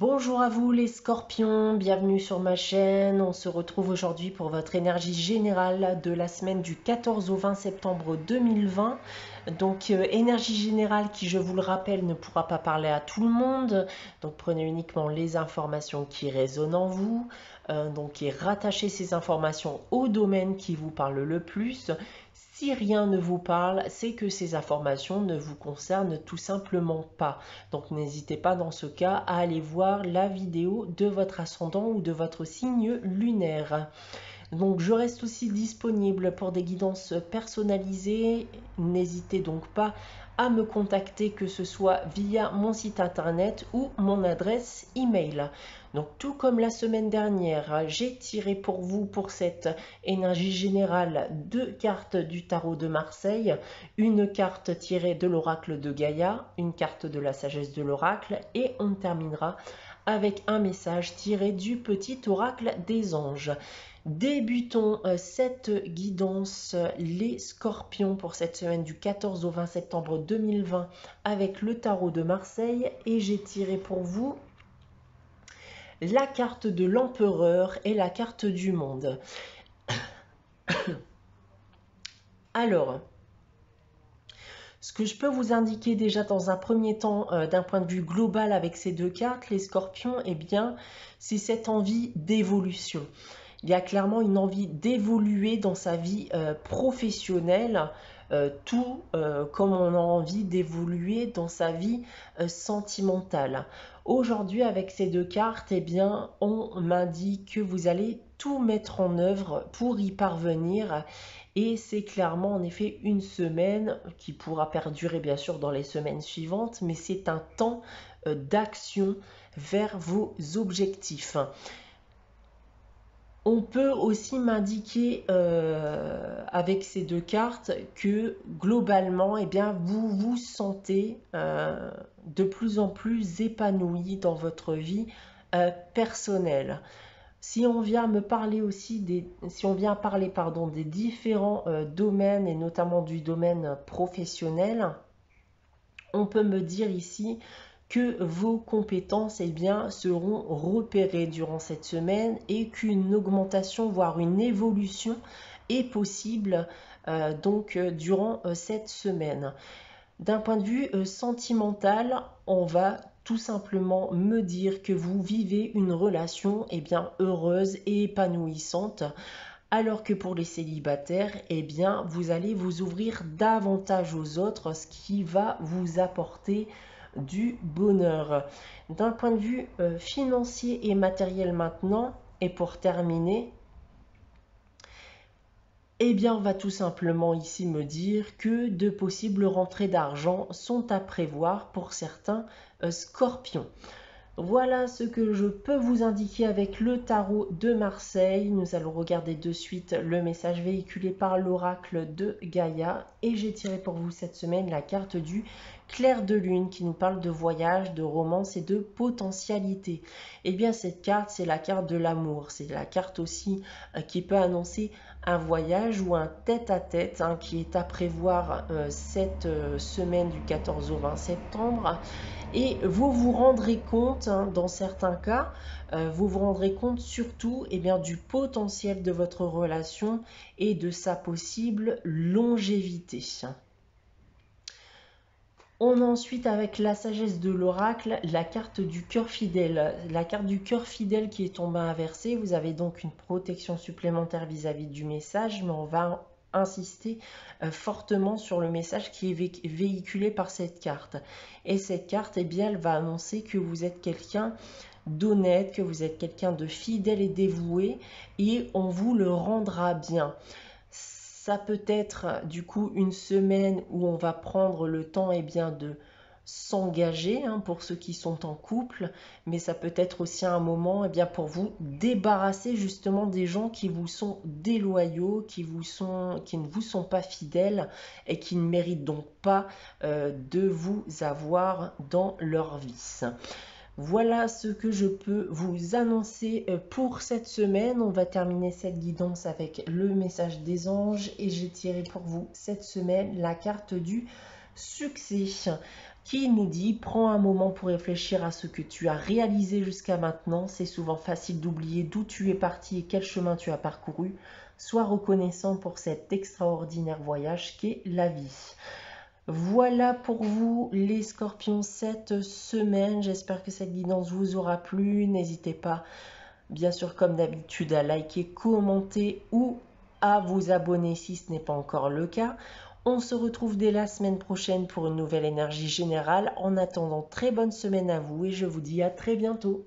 Bonjour à vous les scorpions, bienvenue sur ma chaîne. On se retrouve aujourd'hui pour votre énergie générale de la semaine du 14 au 20 septembre 2020. Donc énergie générale qui, je vous le rappelle, ne pourra pas parler à tout le monde. Donc prenez uniquement les informations qui résonnent en vous. Et rattachez ces informations au domaine qui vous parle le plus. Si rien ne vous parle, c'est que ces informations ne vous concernent tout simplement pas. Donc n'hésitez pas dans ce cas à aller voir la vidéo de votre ascendant ou de votre signe lunaire. Donc je reste aussi disponible pour des guidances personnalisées. N'hésitez donc pas à me contacter, que ce soit via mon site internet ou mon adresse email. Donc tout comme la semaine dernière, j'ai tiré pour vous, pour cette énergie générale, 2 cartes du tarot de Marseille, une carte tirée de l'oracle de Gaïa, une carte de la sagesse de l'oracle, et on terminera avec un message tiré du petit oracle des anges. Débutons cette guidance, les scorpions, pour cette semaine du 14 au 20 septembre 2020 avec le tarot de Marseille, et j'ai tiré pour vous la carte de l'empereur et la carte du monde. Alors, ce que je peux vous indiquer déjà dans un premier temps, d'un point de vue global avec ces deux cartes, les scorpions, eh bien, c'est cette envie d'évolution. Il y a clairement une envie d'évoluer dans sa vie professionnelle, tout comme on a envie d'évoluer dans sa vie sentimentale. Aujourd'hui, avec ces deux cartes, eh bien, on m'indique que vous allez tout mettre en œuvre pour y parvenir. Et c'est clairement en effet une semaine qui pourra perdurer bien sûr dans les semaines suivantes, mais c'est un temps d'action vers vos objectifs. On peut aussi m'indiquer avec ces deux cartes que globalement, eh bien, vous vous sentez de plus en plus épanoui dans votre vie personnelle. Si on vient me parler aussi si on vient parler des différents domaines, et notamment du domaine professionnel, on peut me dire ici que vos compétences seront repérées durant cette semaine et qu'une augmentation, voire une évolution est possible durant cette semaine. D'un point de vue sentimental, on va tout simplement me dire que vous vivez une relation heureuse et épanouissante, alors que pour les célibataires, vous allez vous ouvrir davantage aux autres, ce qui va vous apporter du bonheur. D'un point de vue financier et matériel maintenant, et pour terminer, on va tout simplement ici me dire que de possibles rentrées d'argent sont à prévoir pour certains scorpions. Voilà ce que je peux vous indiquer avec le tarot de Marseille. Nous allons regarder de suite le message véhiculé par l'oracle de Gaïa. Et j'ai tiré pour vous cette semaine la carte du clair de lune qui nous parle de voyage, de romance et de potentialité. Cette carte, c'est la carte de l'amour. C'est la carte aussi qui peut annoncer un voyage ou un tête-à-tête qui est à prévoir cette semaine du 14 au 20 septembre. Et vous vous rendrez compte, dans certains cas, vous vous rendrez compte surtout du potentiel de votre relation et de sa possible longévité. On a ensuite, avec la sagesse de l'oracle, la carte du cœur fidèle. La carte du cœur fidèle qui est tombée inversée. Vous avez donc une protection supplémentaire vis-à-vis du message, mais on va insister fortement sur le message qui est véhiculé par cette carte. Et cette carte, elle va annoncer que vous êtes quelqu'un d'honnête, que vous êtes quelqu'un de fidèle et dévoué, et on vous le rendra bien. Ça peut être du coup une semaine où on va prendre le temps de s'engager pour ceux qui sont en couple, mais ça peut être aussi un moment pour vous débarrasser justement des gens qui vous sont déloyaux, qui ne vous sont pas fidèles et qui ne méritent donc pas de vous avoir dans leur vie. Voilà ce que je peux vous annoncer pour cette semaine. On va terminer cette guidance avec le message des anges et j'ai tiré pour vous cette semaine la carte du succès. qui nous dit: prends un moment pour réfléchir à ce que tu as réalisé jusqu'à maintenant. C'est souvent facile d'oublier d'où tu es parti et quel chemin tu as parcouru. Sois reconnaissant pour cet extraordinaire voyage qu'est la vie. Voilà pour vous les scorpions cette semaine. J'espère que cette guidance vous aura plu. N'hésitez pas, bien sûr, comme d'habitude, à liker, commenter ou à vous abonner si ce n'est pas encore le cas. On se retrouve dès la semaine prochaine pour une nouvelle énergie générale. En attendant, très bonne semaine à vous et je vous dis à très bientôt.